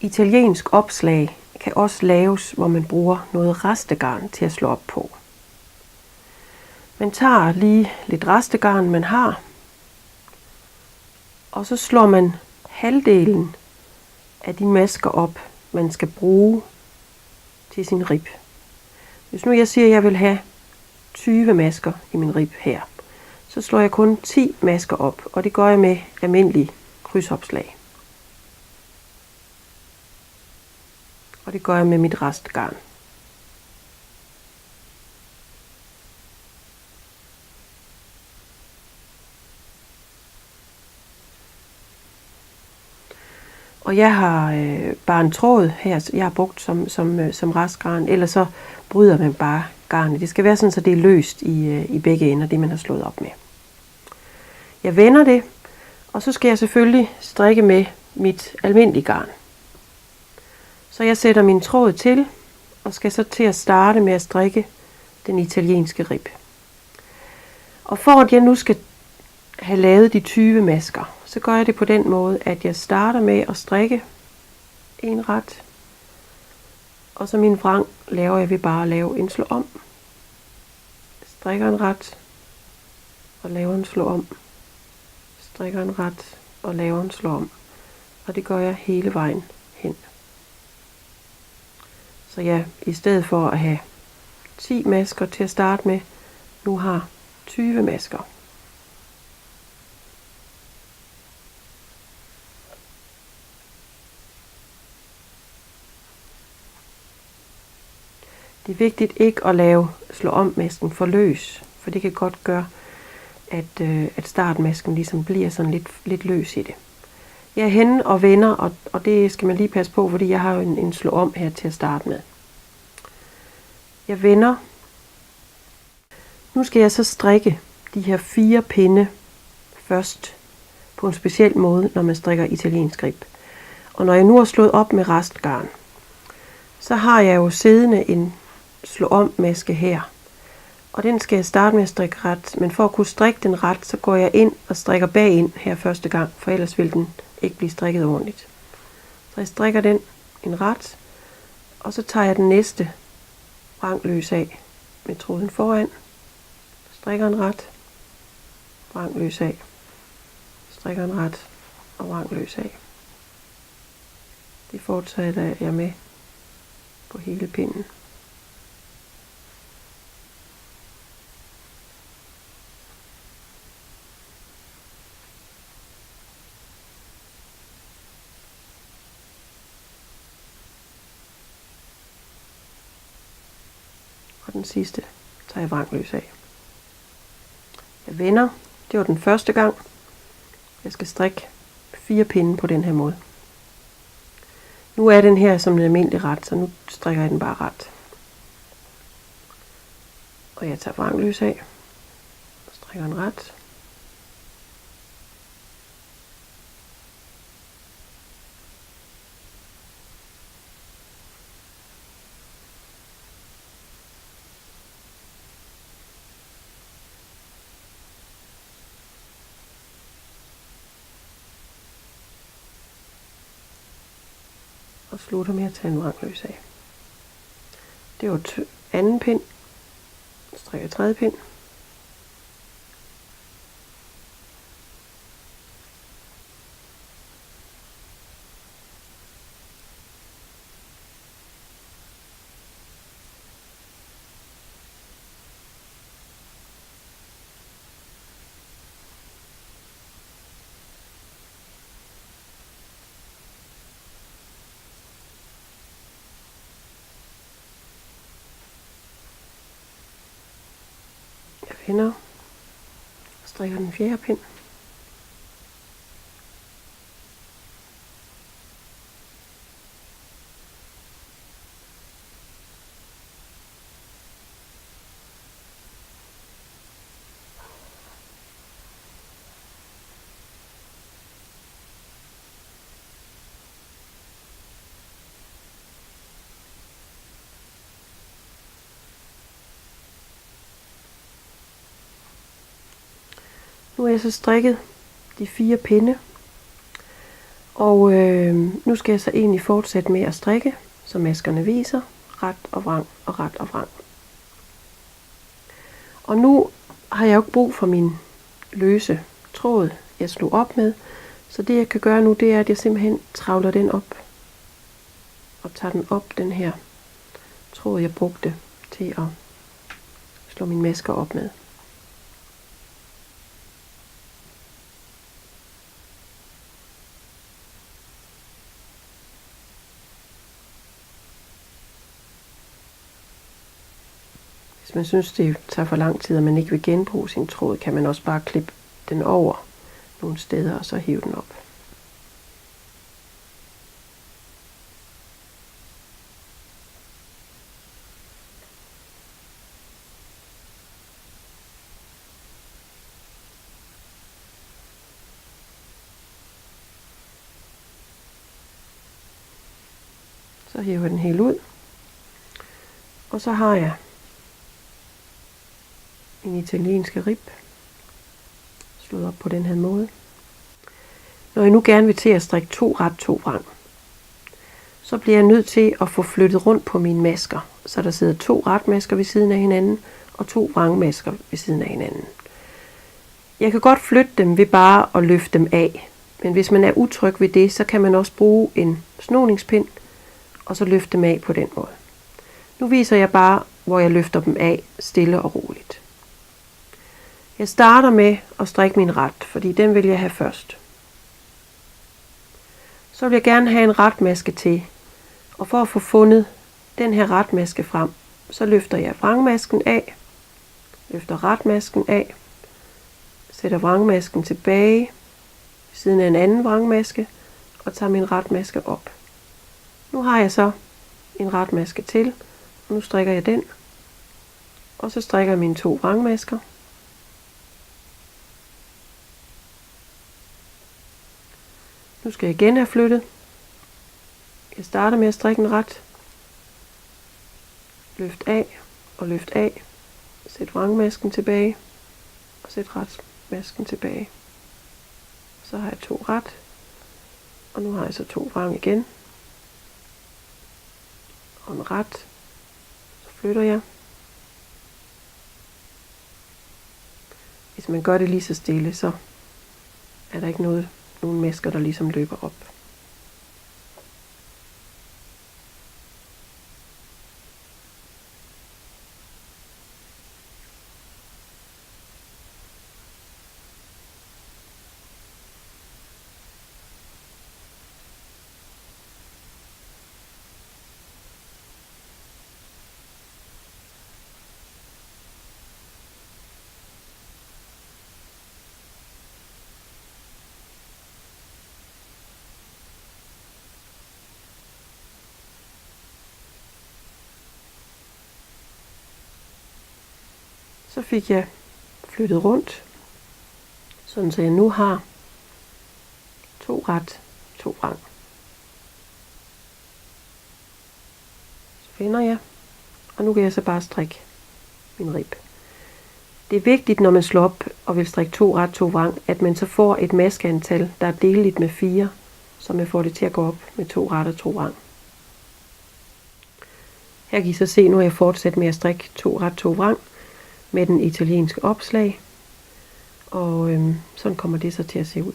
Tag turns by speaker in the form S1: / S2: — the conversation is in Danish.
S1: Italiensk opslag kan også laves, hvor man bruger noget restegarn til at slå op på. Man tager lige lidt restegarn, man har, og så slår man halvdelen af de masker op, man skal bruge til sin rib. Hvis nu jeg siger, at jeg vil have 20 masker i min rib her, så slår jeg kun 10 masker op, og det gør jeg med almindelig krydsopslag. Og det gør jeg med mit restgarn. Og jeg har bare en tråd her, jeg har brugt som restgarn, eller så bryder man bare garnet. Det skal være sådan, så det er løst i begge ender, det man har slået op med. Jeg vender det, og så skal jeg selvfølgelig strikke med mit almindelige garn. Så jeg sætter min tråd til, og skal så til at starte med at strikke den italienske rib. Og for at jeg nu skal have lavet de 20 masker, så gør jeg det på den måde, at jeg starter med at strikke en ret, og så min vrang laver jeg ved bare at lave en slå om. Strikker en ret, og laver en slå om. Strikker en ret, og laver en slå om. Og det gør jeg hele vejen hen. Så jeg i stedet for at have 10 masker til at starte med, nu har 20 masker. Det er vigtigt ikke at slå om masken for løs, for det kan godt gøre, at startmasken ligesom bliver sådan lidt løs i det. Jeg er henne og vender, og det skal man lige passe på, fordi jeg har jo en slå om her til at starte med. Jeg vender. Nu skal jeg så strikke de her 4 pinde først på en speciel måde, når man strikker italiensk rib. Og når jeg nu har slået op med restgarn, så har jeg jo siddende en slå om maske her. Og den skal jeg starte med at strikke ret, men for at kunne strikke den ret, så går jeg ind og strikker bagind her første gang, for ellers vil den ikke blive strikket ordentligt. Så jeg strikker den en ret, og så tager jeg den næste vrangløs af med tråden foran, strikker en ret, vrangløs af, strikker en ret og vrangløs af. Det fortsætter jeg med på hele pinden. Og den sidste tager jeg vrangløs af. Jeg vender. Det var den første gang. Jeg skal strikke 4 pinde på den her måde. Nu er den her som en almindelig ret, så nu strikker jeg den bare ret. Og jeg tager vrangløs af. Strikker en ret. Og slutter med at tage en vrangløs af. Det var anden pind. Strikker tredje pind. Vender, strikker den fjerde pind, Nu har jeg så strikket de 4 pinde, Og nu skal jeg så egentlig fortsætte med at strikke, som maskerne viser, ret og vrang og ret og vrang. Og nu har jeg jo ikke brug for min løse tråd, jeg slog op med, så det jeg kan gøre nu, det er, at jeg simpelthen travler den op og tager den op, den her tråd, jeg brugte til at slå mine masker op med. Hvis man synes, det tager for lang tid, og man ikke vil genbruge sin tråd, kan man også bare klippe den over nogle steder, og så hive den op. Så hiver jeg den helt ud. Og så har jeg en italienske rib slået op på den her måde. Når jeg nu gerne vil til at strikke 2 ret, 2 vrang, så bliver jeg nødt til at få flyttet rundt på mine masker, så der sidder 2 retmasker ved siden af hinanden og 2 vrangmasker ved siden af hinanden. Jeg kan godt flytte dem ved bare at løfte dem af, men hvis man er utryg ved det, så kan man også bruge en snoningspind og så løfte dem af på den måde. Nu viser jeg bare, hvor jeg løfter dem af stille og roligt. Jeg starter med at strikke min ret, fordi den vil jeg have først. Så vil jeg gerne have en retmaske til, og for at få fundet den her retmaske frem, så løfter jeg vrangmasken af, løfter retmasken af, sætter vrangmasken tilbage siden af en anden vrangmaske og tager min retmaske op. Nu har jeg så en retmaske til, og nu strikker jeg den, og så strikker jeg mine 2 vrangmasker. Nu skal jeg igen have flyttet. Jeg starter med at strikke en ret. Løft af og løft af. Sæt vrangmasken tilbage og sæt retmasken tilbage. Så har jeg 2 ret, og nu har jeg så 2 vrang igen. Og en ret. Så flytter jeg. Hvis man gør det lige så stille, så er der ikke nogen masker, der ligesom løber op. Så fik jeg flyttet rundt, sådan så jeg nu har 2 ret, 2 vrang. Så finder jeg, og nu kan jeg så bare strikke min rib. Det er vigtigt, når man slår op og vil strikke 2 ret, 2 vrang, at man så får et maskeantal, der er deleligt med 4, så man får det til at gå op med 2 ret og 2 vrang. Her kan I så se, nu har jeg fortsat med at strikke 2 ret, 2 vrang med den italienske opslag, og sådan kommer det så til at se ud.